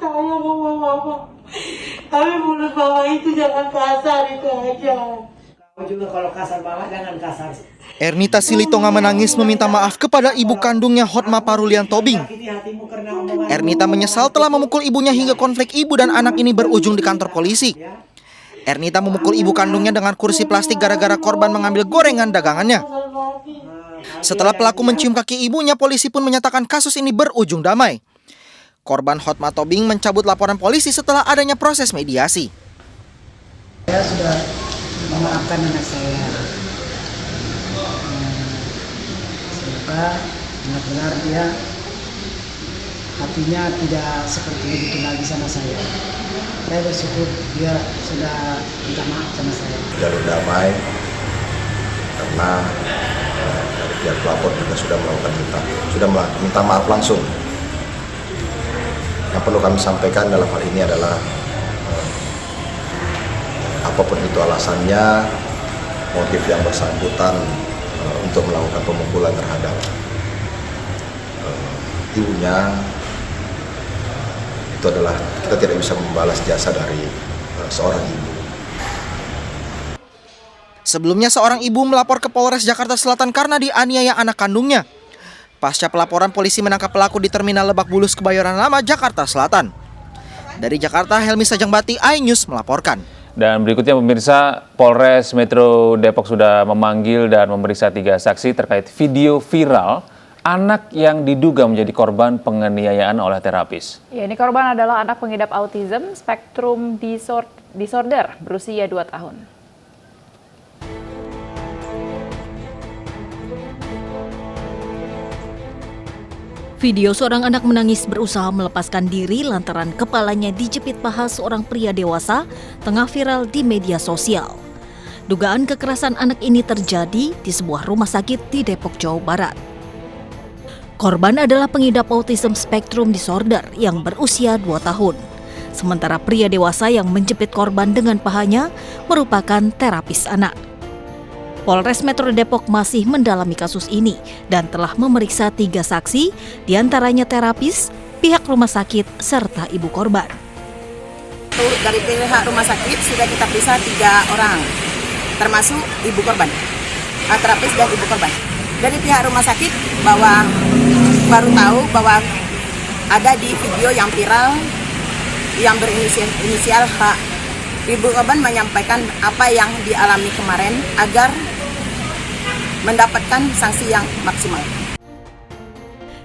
sayang sama mama. Tapi mulut mama itu jangan kasar, itu aja. Kamu juga kalau kasar mama jangan kasar. Ernita Silitonga menangis meminta maaf kepada ibu kandungnya Hotma Parulian Tobing. Ernita menyesal telah memukul ibunya hingga konflik ibu dan anak ini berujung di kantor polisi. Ernita memukul ibu kandungnya dengan kursi plastik gara-gara korban mengambil gorengan dagangannya. Setelah pelaku mencium kaki ibunya, polisi pun menyatakan kasus ini berujung damai. Korban Hotma Tobing mencabut laporan polisi setelah adanya proses mediasi. Saya sudah memaafkan anak saya. Semoga benar-benar dia hatinya tidak seperti itu lagi sama saya. Saya bersyukur dia sudah minta maaf sama saya. Jalur damai karena dari pihak pelapor juga sudah minta maaf langsung. Yang perlu kami sampaikan dalam hal ini adalah apapun itu alasannya, motif yang bersangkutan untuk melakukan pemukulan terhadap ibunya, itu adalah kita tidak bisa membalas jasa dari seorang ibu. Sebelumnya seorang ibu melapor ke Polres Jakarta Selatan karena dianiaya anak kandungnya. Pasca pelaporan, polisi menangkap pelaku di Terminal Lebak Bulus, Kebayoran Lama, Jakarta Selatan. Dari Jakarta, Helmi Sajangbati, iNews melaporkan. Dan berikutnya pemirsa, Polres Metro Depok sudah memanggil dan memeriksa 3 saksi terkait video viral anak yang diduga menjadi korban penganiayaan oleh terapis. Ya, ini korban adalah anak pengidap autism spektrum disorder berusia 2 tahun. Video seorang anak menangis berusaha melepaskan diri lantaran kepalanya dijepit paha seorang pria dewasa tengah viral di media sosial. Dugaan kekerasan anak ini terjadi di sebuah rumah sakit di Depok, Jawa Barat. Korban adalah pengidap autism spektrum disorder yang berusia 2 tahun. Sementara pria dewasa yang menjepit korban dengan pahanya merupakan terapis anak. Polres Metro Depok masih mendalami kasus ini dan telah memeriksa 3 saksi, diantaranya terapis, pihak rumah sakit, serta ibu korban. Dari pihak rumah sakit sudah kita periksa 3 orang, termasuk ibu korban, terapis dan ibu korban. Dari pihak rumah sakit bahwa baru tahu bahwa ada di video yang viral yang berinisial H. Ibu korban menyampaikan apa yang dialami kemarin agar mendapatkan sanksi yang maksimal.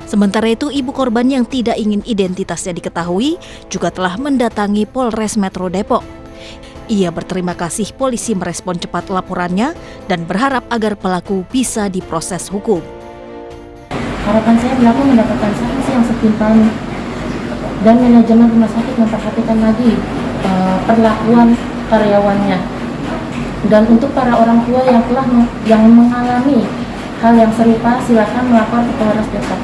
Sementara itu, ibu korban yang tidak ingin identitasnya diketahui juga telah mendatangi Polres Metro Depok. Ia berterima kasih polisi merespon cepat laporannya dan berharap agar pelaku bisa diproses hukum. Harapan saya pelaku mendapatkan sanksi yang setimpal dan manajemen rumah sakit memperhatikan lagi perlakuan karyawannya. Dan untuk para orang tua yang mengalami hal yang serupa, silakan melapor ke Polres Depok.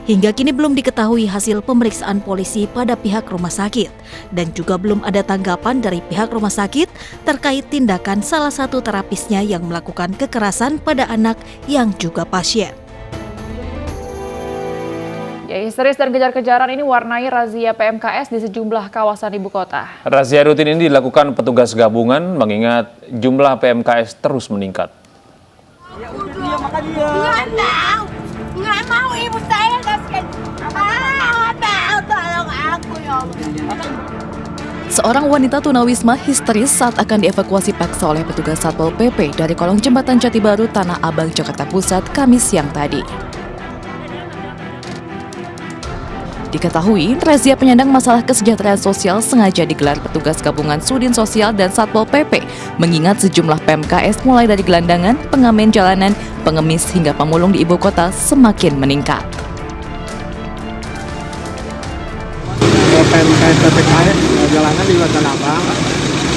Hingga kini belum diketahui hasil pemeriksaan polisi pada pihak rumah sakit dan juga belum ada tanggapan dari pihak rumah sakit terkait tindakan salah satu terapisnya yang melakukan kekerasan pada anak yang juga pasien. Ya, histeris dan kejar-kejaran ini warnai razia PMKS di sejumlah kawasan ibu kota. Razia rutin ini dilakukan petugas gabungan mengingat jumlah PMKS terus meningkat. Nggak mau ibu saya kasih. Tolong aku ya Allah. Seorang wanita tunawisma histeris saat akan dievakuasi paksa oleh petugas Satpol PP dari kolong jembatan Jati Baru, Tanah Abang, Jakarta Pusat, Kamis siang tadi. Diketahui, razia penyandang masalah kesejahteraan sosial sengaja digelar petugas gabungan Sudin Sosial dan Satpol PP, mengingat sejumlah PMKS mulai dari gelandangan, pengamen jalanan, pengemis hingga pemulung di ibu kota semakin meningkat. PMKS PPKS jalanan di Tanah Abang,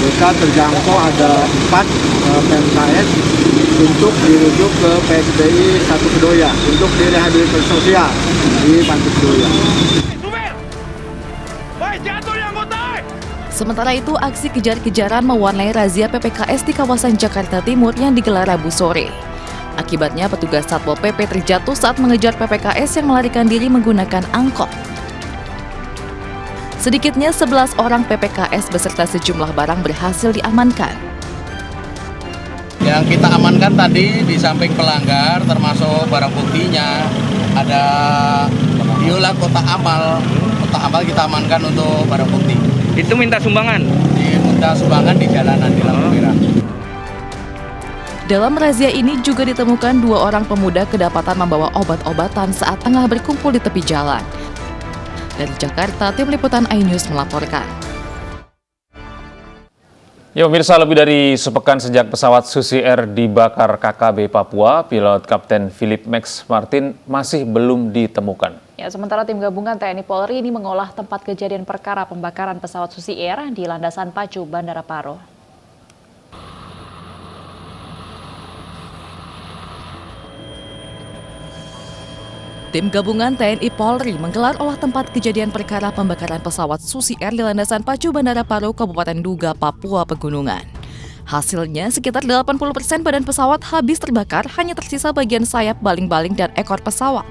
bisa terjangkau ada 4 PMKS untuk dirujuk ke PSBI 1 Kedoya untuk direhabilitasi sosial di Panti Kedoya. Sementara itu, aksi kejar-kejaran mewarnai razia PPKS di kawasan Jakarta Timur yang digelar Rabu sore. Akibatnya, petugas Satpol PP terjatuh saat mengejar PPKS yang melarikan diri menggunakan angkot. Sedikitnya 11 orang PPKS beserta sejumlah barang berhasil diamankan. Yang kita amankan tadi di samping pelanggar termasuk barang buktinya ada biola kotak amal. Kotak amal kita amankan untuk barang bukti. Itu minta sumbangan? Minta sumbangan di jalanan di lampu merah. Dalam razia ini juga ditemukan 2 orang pemuda kedapatan membawa obat-obatan saat tengah berkumpul di tepi jalan. Dari Jakarta, Tim Liputan iNews melaporkan. Ya pemirsa, lebih dari sepekan sejak pesawat Susi Air dibakar KKB Papua, pilot Kapten Philip Max Martin masih belum ditemukan. Ya, sementara tim gabungan TNI Polri ini mengolah tempat kejadian perkara pembakaran pesawat Susi Air di landasan Pacu, Bandara Paro. Tim gabungan TNI Polri menggelar olah tempat kejadian perkara pembakaran pesawat Susi Air di landasan Pacu, Bandara Paro, Kabupaten Duga, Papua Pegunungan. Hasilnya, sekitar 80% badan pesawat habis terbakar, hanya tersisa bagian sayap, baling-baling, dan ekor pesawat.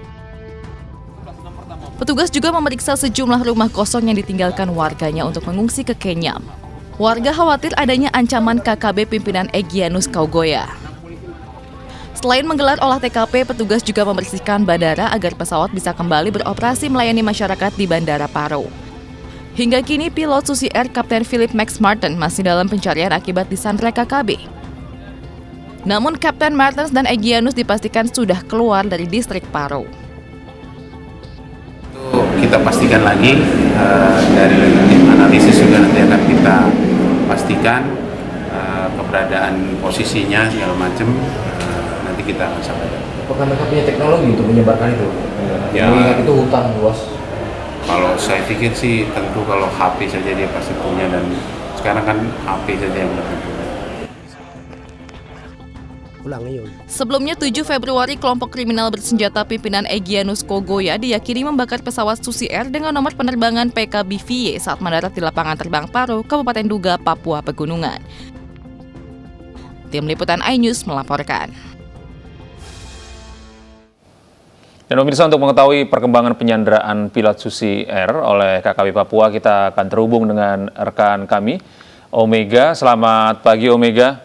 Petugas juga memeriksa sejumlah rumah kosong yang ditinggalkan warganya untuk mengungsi ke Kenyam. Warga khawatir adanya ancaman KKB pimpinan Egyanus Kaugoya. Selain menggelar olah TKP, petugas juga membersihkan bandara agar pesawat bisa kembali beroperasi melayani masyarakat di Bandara Paro. Hingga kini, pilot Susi Air Kapten Philip Max Martin masih dalam pencarian akibat disandra KKB. Namun, Kapten Martens dan Egyanus dipastikan sudah keluar dari distrik Paro. Kita pastikan lagi, dari tim analisis juga nanti akan kita pastikan keberadaan posisinya segala macam. Nanti kita akan sampaikan. Apakah mereka punya teknologi untuk menyebarkan itu? Ya, mengingat itu hutan luas. Kalau saya pikir sih tentu kalau HP saja dia pasti punya, dan sekarang kan HP saja yang mereka punya. Sebelumnya 7 Februari, kelompok kriminal bersenjata pimpinan Egyanus Kaugoya diyakini membakar pesawat Susi Air dengan nomor penerbangan PKBVY saat mendarat di lapangan terbang Paro, Kabupaten Duga, Papua Pegunungan. Tim Liputan iNews melaporkan. Dan pemirsa, untuk mengetahui perkembangan penyanderaan pilot Susi Air oleh KKB Papua, kita akan terhubung dengan rekan kami, Omega. Selamat pagi, Omega.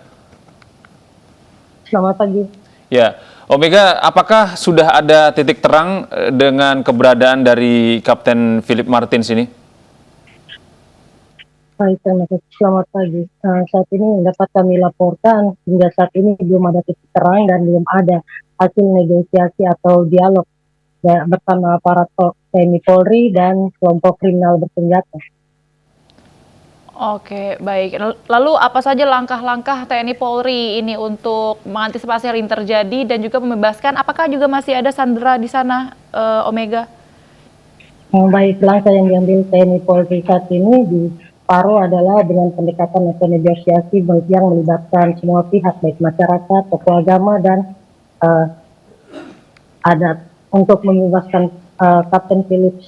Selamat pagi. Ya, Omega, apakah sudah ada titik terang dengan keberadaan dari Kapten Philip Martins ini? Baik, terima kasih. Selamat pagi. Saat ini dapat kami laporkan, hingga saat ini belum ada titik terang dan belum ada hasil negosiasi atau dialog bersama aparat TNI Polri dan kelompok kriminal bersenjata. Oke, baik. Lalu apa saja langkah-langkah TNI Polri ini untuk mengantisipasi hal ini terjadi dan juga membebaskan? Apakah juga masih ada sandera di sana, Omega? Baik, langkah yang diambil TNI Polri saat ini di Paro adalah dengan pendekatan atau negosiasi yang melibatkan semua pihak, baik masyarakat, tokoh agama, dan adat untuk membebaskan Kapten Philip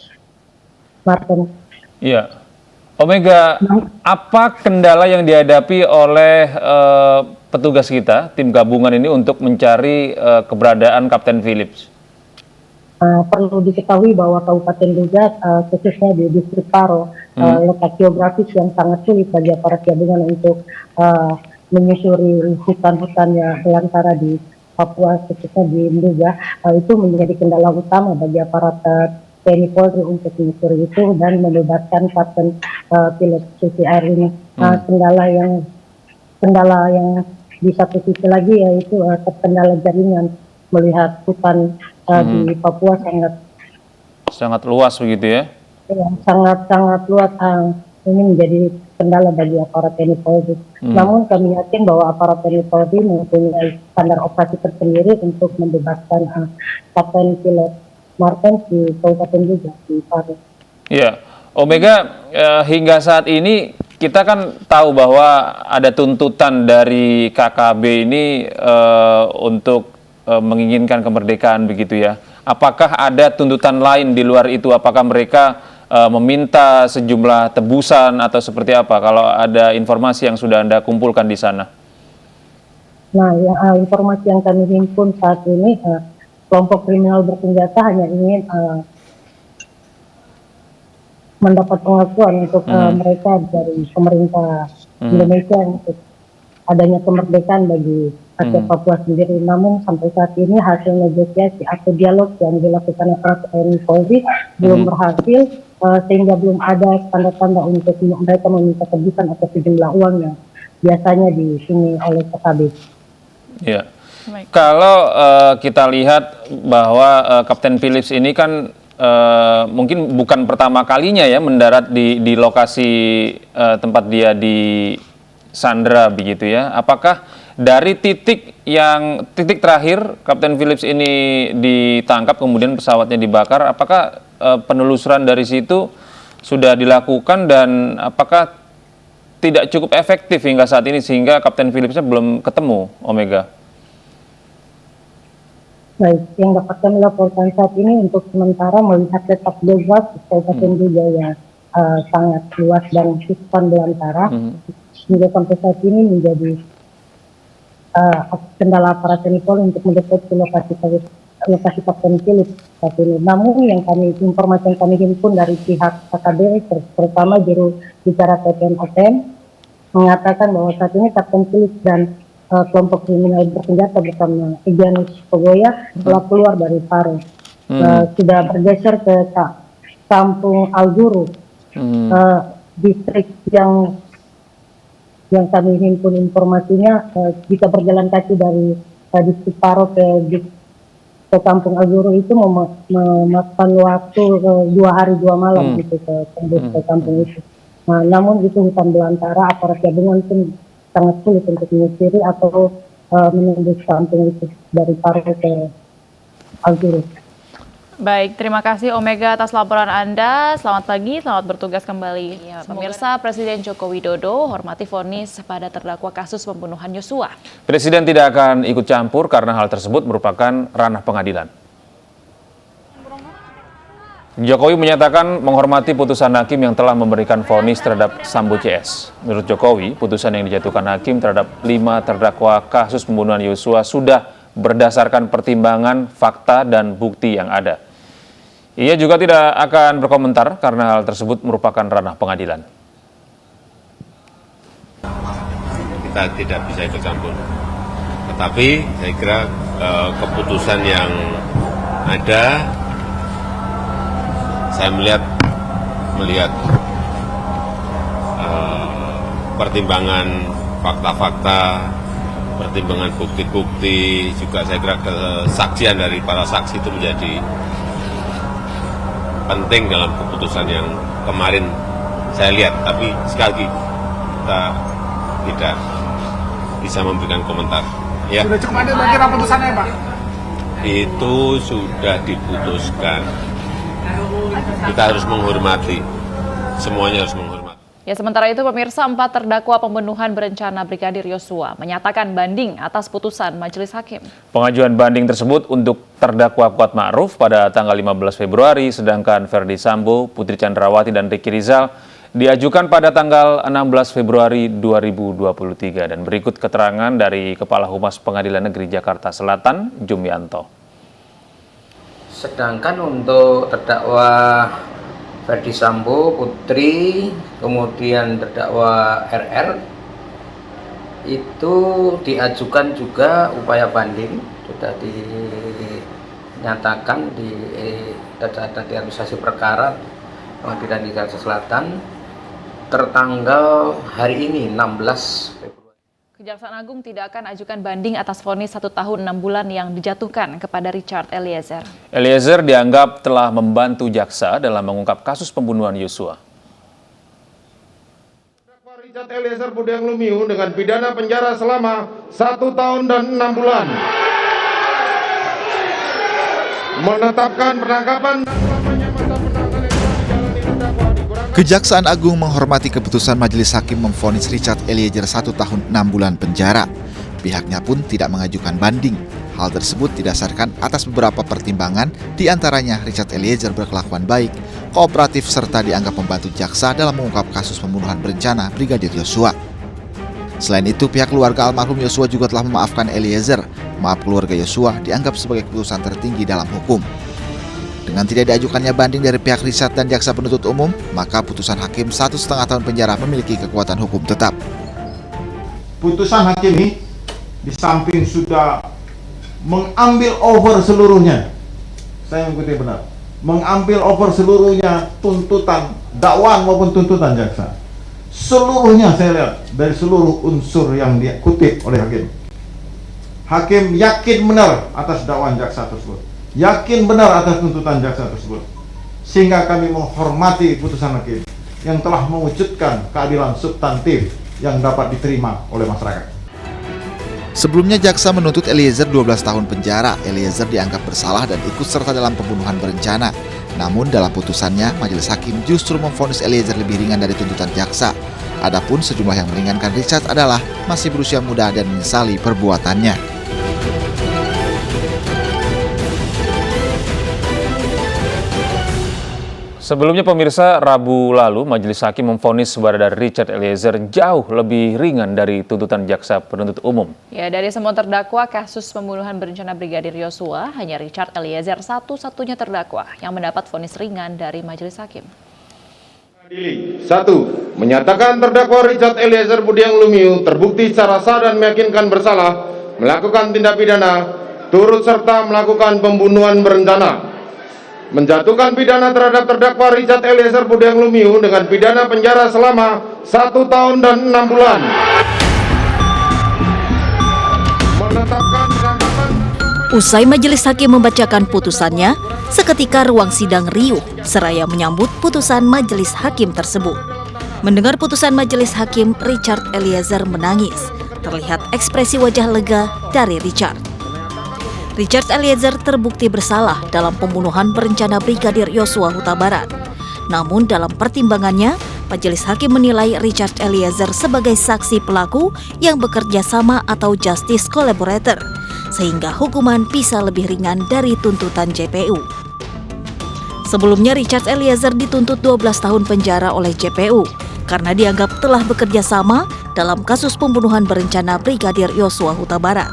Martin. Iya. Omega, apa kendala yang dihadapi oleh petugas kita, tim gabungan ini untuk mencari keberadaan Kapten Philips? Perlu diketahui bahwa Kabupaten Duga, khususnya di distrik Paro, letak geografis yang sangat sulit bagi aparat gabungan untuk menyusuri hutan-hutan yang belantara di Papua, khususnya di Duga. Itu menjadi kendala utama bagi aparat TNI Polri untuk menyusuri itu dan membebaskan Kapten pilot Susi Air ini. Kendala yang di satu sisi lagi yaitu kendala jaringan, melihat hutan di Papua sangat luas begitu ya? Sangat luas. Ini menjadi kendala bagi aparat TNI Polri. Namun kami yakin bahwa aparat TNI Polri mempunyai standar operasi tersendiri untuk membebaskan Kapten pilot Martin di Kabupaten Duga di Paro. Ya, Omega, hingga saat ini kita kan tahu bahwa ada tuntutan dari KKB ini untuk menginginkan kemerdekaan begitu ya. Apakah ada tuntutan lain di luar itu? Apakah mereka meminta sejumlah tebusan atau seperti apa? Kalau ada informasi yang sudah Anda kumpulkan di sana. Nah, informasi yang kami himpun saat ini, kelompok kriminal bersenjata hanya ingin mendapat pengakuan untuk mereka dari pemerintah Indonesia untuk adanya kemerdekaan bagi rakyat Papua sendiri. Namun sampai saat ini hasil negosiasi atau dialog yang dilakukan aparat TNI Polri belum berhasil, sehingga belum ada tanda-tanda untuk mereka meminta tebusan atau sejumlah uang yang biasanya di sini oleh PKB. Ya. Kalau kita lihat bahwa Kapten Philips ini kan mungkin bukan pertama kalinya ya mendarat di lokasi tempat dia di Sandra begitu ya. Apakah dari titik terakhir Kapten Philips ini ditangkap kemudian pesawatnya dibakar, apakah penelusuran dari situ sudah dilakukan dan apakah tidak cukup efektif hingga saat ini sehingga Kapten Philipsnya belum ketemu, Omega? Baik, yang dapat kami laporkan saat ini untuk sementara melihat letak geografi kabupaten Duga yang sangat luas dan sispan belantara, hingga sampai saat ini menjadi kendala aparat TNI Polri untuk mendeteksi lokasi Kapten Philips saat ini. Namun informasi yang kami himpun dari pihak PKB, terutama juru bicara TPN mengatakan bahwa saat ini Kapten Philips dan kelompok kriminal bersenjata bersama Egyanus Pogoya telah keluar dari Paro, sudah bergeser ke Kampung Alguru, distrik yang kami himpun informasinya. Jika berjalan kaki dari distrik Paro ke Kampung Alguru itu memakan waktu 2 hari 2 malam gitu ke kampung itu. Namun itu hutan belantara, aparat gabungan pun sangat sulit untuk menyisiri atau menembus kampung itu dari Paro ke Alguru. Baik, terima kasih Omega atas laporan Anda. Selamat pagi, selamat bertugas kembali. Ya, pemirsa, Presiden Joko Widodo hormati vonis pada terdakwa kasus pembunuhan Yosua. Presiden tidak akan ikut campur karena hal tersebut merupakan ranah pengadilan. Jokowi menyatakan menghormati putusan hakim yang telah memberikan vonis terhadap Sambo CS. Menurut Jokowi, putusan yang dijatuhkan hakim terhadap 5 terdakwa kasus pembunuhan Yosua sudah berdasarkan pertimbangan fakta dan bukti yang ada. Ia juga tidak akan berkomentar karena hal tersebut merupakan ranah pengadilan. Kita tidak bisa ikut campur. Tetapi saya kira keputusan yang ada, saya melihat pertimbangan fakta-fakta, pertimbangan bukti-bukti, juga saya kira kesaksian dari para saksi itu menjadi penting dalam keputusan yang kemarin saya lihat. Tapi sekali lagi kita tidak bisa memberikan komentar. Ya. Sudah cukup adil bagi putusannya, Pak? Itu sudah diputuskan. Kita harus menghormati, semuanya harus menghormati. Ya, sementara itu pemirsa, 4 terdakwa pembunuhan berencana Brigadir Yosua menyatakan banding atas putusan majelis hakim. Pengajuan banding tersebut untuk terdakwa Kuat Ma'ruf pada tanggal 15 Februari, sedangkan Ferdi Sambo, Putri Chandrawati, dan Ricky Rizal diajukan pada tanggal 16 Februari 2023. Dan berikut keterangan dari Kepala Humas Pengadilan Negeri Jakarta Selatan, Jumianto. Sedangkan untuk terdakwa Ferdi Sambo, Putri, kemudian terdakwa RR, itu diajukan juga upaya banding, sudah dinyatakan di administrasi perkara Pengadilan Negeri Jakarta Selatan tertanggal hari ini 16 Februari. Kejaksaan Agung tidak akan ajukan banding atas vonis 1 tahun 6 bulan yang dijatuhkan kepada Richard Eliezer. Eliezer dianggap telah membantu jaksa dalam mengungkap kasus pembunuhan Yosua. Richard Eliezer Budiang Lumiu dengan pidana penjara selama 1 tahun dan 6 bulan. Menetapkan penangkapan dan Kejaksaan Agung menghormati keputusan Majelis Hakim memvonis Richard Eliezer 1 tahun 6 bulan penjara. Pihaknya pun tidak mengajukan banding. Hal tersebut didasarkan atas beberapa pertimbangan, diantaranya Richard Eliezer berkelakuan baik, kooperatif, serta dianggap membantu jaksa dalam mengungkap kasus pembunuhan berencana Brigadir Yosua. Selain itu, pihak keluarga almarhum Yosua juga telah memaafkan Eliezer. Maaf keluarga Yosua dianggap sebagai keputusan tertinggi dalam hukum. Dengan tidak diajukannya banding dari pihak Richard dan jaksa penuntut umum, maka putusan hakim 1,5 tahun penjara memiliki kekuatan hukum tetap. Putusan hakim ini di samping sudah mengambil over seluruhnya, saya mengikuti benar, mengambil over seluruhnya tuntutan dakwaan maupun tuntutan jaksa. Seluruhnya saya lihat dari seluruh unsur yang dikutip oleh hakim. Hakim yakin benar atas dakwaan jaksa tersebut, yakin benar atas tuntutan jaksa tersebut, sehingga kami menghormati putusan hakim yang telah mewujudkan keadilan substantif yang dapat diterima oleh masyarakat. Sebelumnya jaksa menuntut Eliezer 12 tahun penjara. Eliezer dianggap bersalah dan ikut serta dalam pembunuhan berencana. Namun dalam putusannya, majelis hakim justru memvonis Eliezer lebih ringan dari tuntutan jaksa. Adapun sejumlah yang meringankan Richard adalah masih berusia muda dan menyesali perbuatannya. Sebelumnya pemirsa, Rabu lalu Majelis Hakim memvonis Barada Richard Eliezer jauh lebih ringan dari tuntutan jaksa penuntut umum. Ya, dari semua terdakwa kasus pembunuhan berencana Brigadir Yosua, hanya Richard Eliezer satu-satunya terdakwa yang mendapat vonis ringan dari Majelis Hakim. 1. Menyatakan terdakwa Richard Eliezer Budiang Lumiu terbukti secara sah dan meyakinkan bersalah melakukan tindak pidana turut serta melakukan pembunuhan berencana. Menjatuhkan pidana terhadap terdakwa Richard Eliezer Budiang Lumiu dengan pidana penjara selama 1 tahun dan 6 bulan. Usai majelis hakim membacakan putusannya, seketika ruang sidang riuh seraya menyambut putusan majelis hakim tersebut. Mendengar putusan majelis hakim, Richard Eliezer menangis. Terlihat ekspresi wajah lega dari Richard. Richard Eliezer terbukti bersalah dalam pembunuhan berencana Brigadir Yosua Huta Barat. Namun dalam pertimbangannya, majelis hakim menilai Richard Eliezer sebagai saksi pelaku yang bekerja sama atau justice collaborator, sehingga hukuman bisa lebih ringan dari tuntutan JPU. Sebelumnya Richard Eliezer dituntut 12 tahun penjara oleh JPU karena dianggap telah bekerja sama dalam kasus pembunuhan berencana Brigadir Yosua Huta Barat.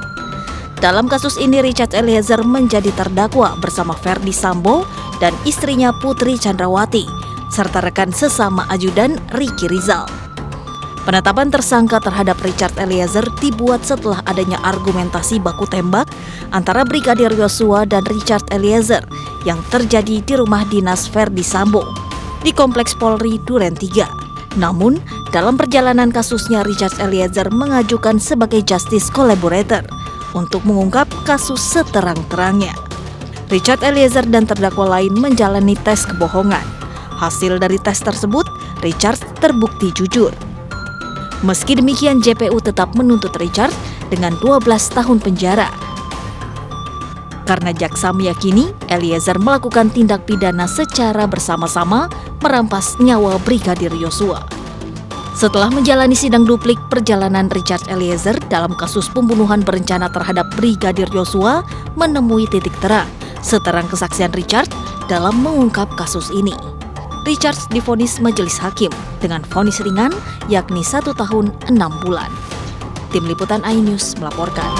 Dalam kasus ini Richard Eliezer menjadi terdakwa bersama Ferdi Sambo dan istrinya Putri Chandrawati, serta rekan sesama ajudan Ricky Rizal. Penetapan tersangka terhadap Richard Eliezer dibuat setelah adanya argumentasi baku tembak antara Brigadir Yosua dan Richard Eliezer yang terjadi di rumah dinas Ferdi Sambo di Kompleks Polri Duren 3. Namun, dalam perjalanan kasusnya Richard Eliezer mengajukan sebagai justice collaborator untuk mengungkap kasus seterang-terangnya. Richard Eliezer dan terdakwa lain menjalani tes kebohongan. Hasil dari tes tersebut, Richard terbukti jujur. Meski demikian, JPU tetap menuntut Richard dengan 12 tahun penjara. Karena jaksa meyakini Eliezer melakukan tindak pidana secara bersama-sama merampas nyawa Brigadir Yosua. Setelah menjalani sidang duplik, perjalanan Richard Eliezer dalam kasus pembunuhan berencana terhadap Brigadir Yosua menemui titik terang seterang kesaksian Richard dalam mengungkap kasus ini. Richard divonis majelis hakim dengan vonis ringan yakni 1 tahun 6 bulan. Tim Liputan iNews melaporkan.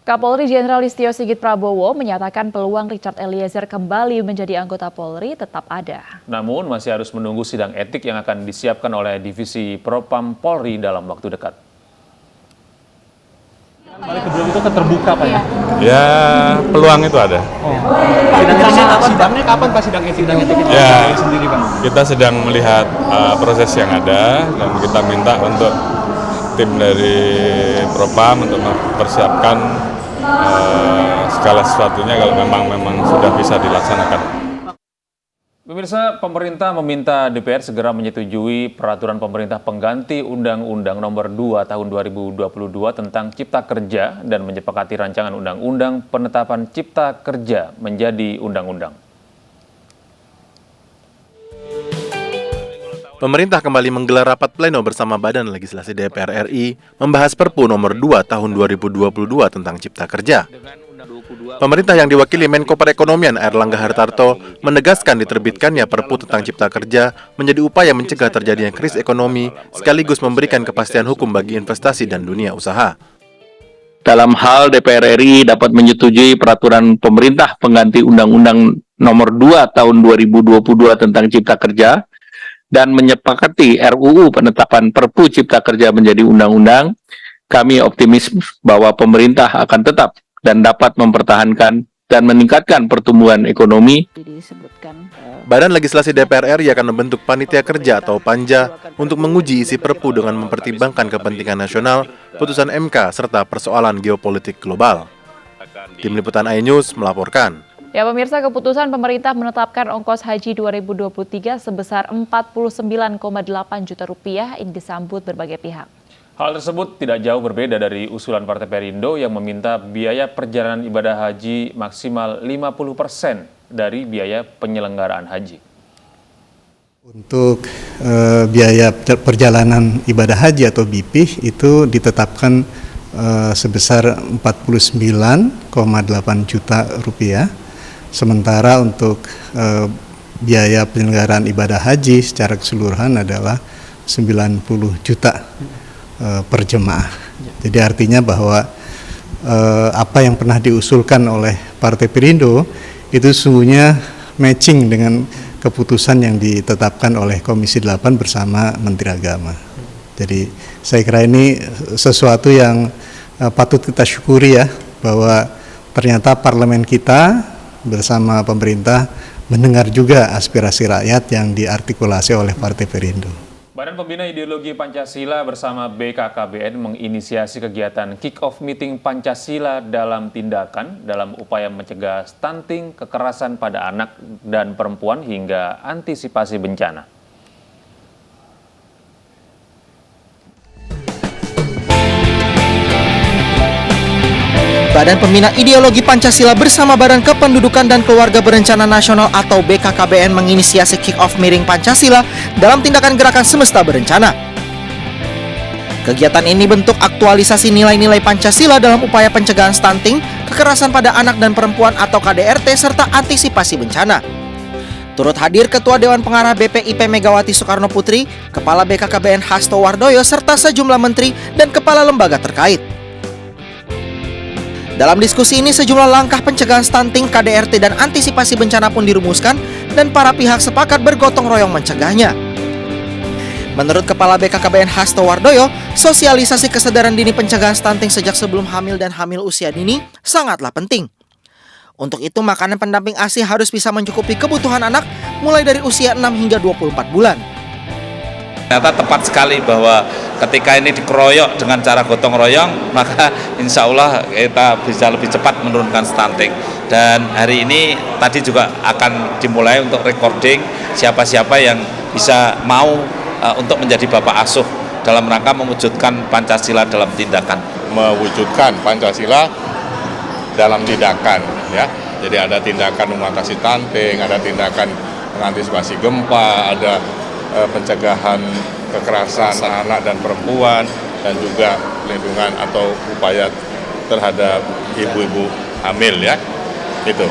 Kapolri Jenderal Listio Sigit Prabowo menyatakan peluang Richard Eliezer kembali menjadi anggota Polri tetap ada. Namun masih harus menunggu sidang etik yang akan disiapkan oleh Divisi Propam Polri dalam waktu dekat. Balik ke itu terbuka Pak ya? Ya, peluang itu ada. Sidangnya kapan Pak sidang etik itu? Ya, sendiri Pak? kita sedang melihat proses yang ada dan kita minta untuk tim dari Propam untuk mempersiapkan segala sesuatunya kalau memang sudah bisa dilaksanakan. Pemirsa, pemerintah meminta DPR segera menyetujui peraturan pemerintah pengganti Undang-Undang Nomor 2 Tahun 2022 tentang Cipta Kerja dan menyepakati rancangan Undang-Undang Penetapan Cipta Kerja menjadi undang-undang. Pemerintah kembali menggelar rapat pleno bersama Badan Legislasi DPR RI membahas Perpu Nomor 2 Tahun 2022 tentang Cipta Kerja. Pemerintah yang diwakili Menko Perekonomian Airlangga Hartarto menegaskan diterbitkannya Perpu tentang Cipta Kerja menjadi upaya mencegah terjadinya krisis ekonomi sekaligus memberikan kepastian hukum bagi investasi dan dunia usaha. dalam hal DPR RI dapat menyetujui peraturan pemerintah pengganti Undang-Undang Nomor 2 Tahun 2022 tentang Cipta Kerja dan menyepakati RUU penetapan Perpu Cipta Kerja menjadi undang-undang, kami optimis bahwa pemerintah akan tetap dan dapat mempertahankan dan meningkatkan pertumbuhan ekonomi. Badan Legislasi DPR RI akan membentuk panitia kerja atau panja untuk menguji isi Perpu dengan mempertimbangkan kepentingan nasional, putusan MK, serta persoalan geopolitik global. Tim Liputan iNews melaporkan. Ya pemirsa, keputusan pemerintah menetapkan ongkos haji 2023 sebesar 49,8 juta rupiah ini disambut berbagai pihak. Hal tersebut tidak jauh berbeda dari usulan Partai Perindo yang meminta biaya perjalanan ibadah haji maksimal 50% dari biaya penyelenggaraan haji. Untuk biaya perjalanan ibadah haji atau BIPIH itu ditetapkan sebesar 49,8 juta rupiah. Sementara untuk biaya penyelenggaraan ibadah haji secara keseluruhan adalah 90 juta per jemaah. Jadi artinya bahwa apa yang pernah diusulkan oleh Partai Perindo itu sesungguhnya matching dengan keputusan yang ditetapkan oleh Komisi 8 bersama Menteri Agama. Jadi saya kira ini sesuatu yang patut kita syukuri ya, bahwa ternyata parlemen kita bersama pemerintah mendengar juga aspirasi rakyat yang diartikulasi oleh Partai Perindo. Badan Pembina Ideologi Pancasila bersama BKKBN menginisiasi kegiatan kick-off meeting Pancasila dalam tindakan dalam upaya mencegah stunting, kekerasan pada anak dan perempuan hingga antisipasi bencana. Badan Pembina Ideologi Pancasila bersama Badan Kependudukan dan Keluarga Berencana Nasional atau BKKBN menginisiasi kick-off meeting Pancasila dalam tindakan gerakan semesta berencana. Kegiatan ini bentuk aktualisasi nilai-nilai Pancasila dalam upaya pencegahan stunting, kekerasan pada anak dan perempuan atau KDRT, serta antisipasi bencana. Turut hadir Ketua Dewan Pengarah BPIP Megawati Soekarno Putri, Kepala BKKBN Hasto Wardoyo, serta sejumlah menteri dan kepala lembaga terkait. Dalam diskusi ini, sejumlah langkah pencegahan stunting, KDRT, dan antisipasi bencana pun dirumuskan dan para pihak sepakat bergotong royong mencegahnya. Menurut Kepala BKKBN Hasto Wardoyo, sosialisasi kesadaran dini pencegahan stunting sejak sebelum hamil dan hamil usia dini sangatlah penting. Untuk itu, makanan pendamping ASI harus bisa mencukupi kebutuhan anak mulai dari usia 6 hingga 24 bulan. Ternyata tepat sekali bahwa ketika ini dikeroyok dengan cara gotong royong, maka insya Allah kita bisa lebih cepat menurunkan stunting. Dan hari ini tadi juga akan dimulai untuk recording siapa-siapa yang bisa mau untuk menjadi bapak asuh dalam rangka mewujudkan Pancasila dalam tindakan. Mewujudkan Pancasila dalam tindakan, ya. Jadi ada tindakan mengatasi stunting, ada tindakan mengantisipasi gempa, ada pencegahan kekerasan anak dan perempuan, dan juga pelindungan atau upaya terhadap ibu-ibu hamil, ya. Itu.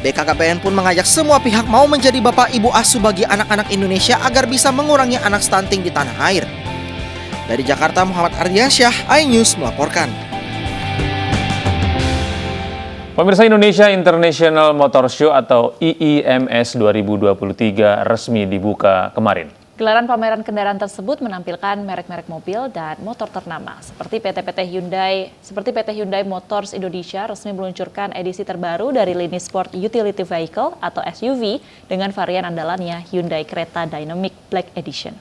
BKKBN pun mengajak semua pihak mau menjadi bapak ibu asuh bagi anak-anak Indonesia agar bisa mengurangi anak stunting di tanah air. Dari Jakarta, Muhammad Ardiansyah, iNews melaporkan. Pemirsa, Indonesia International Motor Show atau IIMS 2023 resmi dibuka kemarin. Gelaran pameran kendaraan tersebut menampilkan merek-merek mobil dan motor ternama seperti PT Hyundai Motors Indonesia resmi meluncurkan edisi terbaru dari lini Sport Utility Vehicle atau SUV dengan varian andalannya Hyundai Creta Dynamic Black Edition.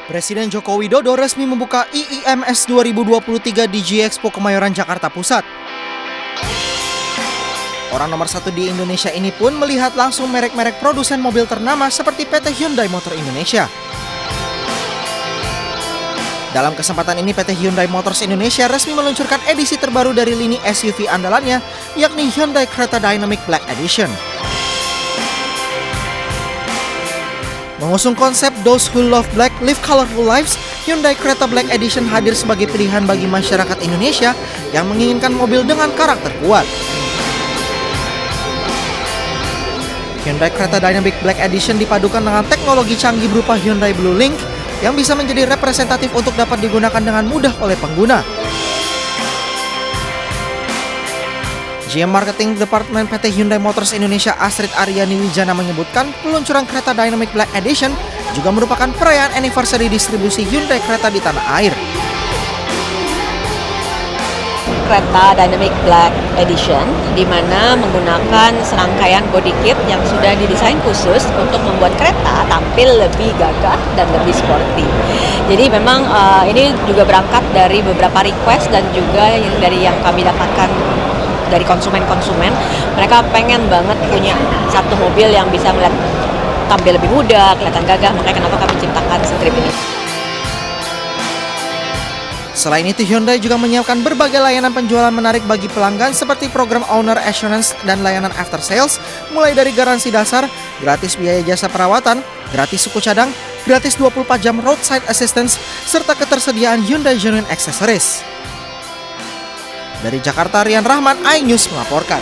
Presiden Joko Widodo resmi membuka IIMS 2023 di G-Expo Kemayoran, Jakarta Pusat. Orang nomor satu di Indonesia ini pun melihat langsung merek-merek produsen mobil ternama seperti PT Hyundai Motor Indonesia. Dalam kesempatan ini, PT Hyundai Motors Indonesia resmi meluncurkan edisi terbaru dari lini SUV andalannya, yakni Hyundai Creta Dynamic Black Edition. Mengusung konsep Those Who Love Black, Live Colorful Lives, Hyundai Creta Black Edition hadir sebagai pilihan bagi masyarakat Indonesia yang menginginkan mobil dengan karakter kuat. Hyundai Creta Dynamic Black Edition dipadukan dengan teknologi canggih berupa Hyundai Blue Link yang bisa menjadi representatif untuk dapat digunakan dengan mudah oleh pengguna. GM Marketing Department PT Hyundai Motors Indonesia Astrid Aryani Wijana menyebutkan peluncuran Creta Dynamic Black Edition juga merupakan perayaan anniversary distribusi Hyundai Creta di tanah air. Creta Dynamic Black Edition di mana menggunakan serangkaian body kit yang sudah didesain khusus untuk membuat kereta tampil lebih gagah dan lebih sporty. Jadi memang ini juga berangkat dari beberapa request dan juga dari yang kami dapatkan dari konsumen-konsumen. Mereka pengen banget punya satu mobil yang bisa melihat tampil lebih muda, kelihatan gagah, makanya kenapa kami ciptakan strip ini. Selain itu, Hyundai juga menyiapkan berbagai layanan penjualan menarik bagi pelanggan seperti program Owner Assurance dan layanan after sales, mulai dari garansi dasar, gratis biaya jasa perawatan, gratis suku cadang, gratis 24 jam roadside assistance, serta ketersediaan Hyundai Genuine Accessories. Dari Jakarta, Rian Rahman, iNews melaporkan.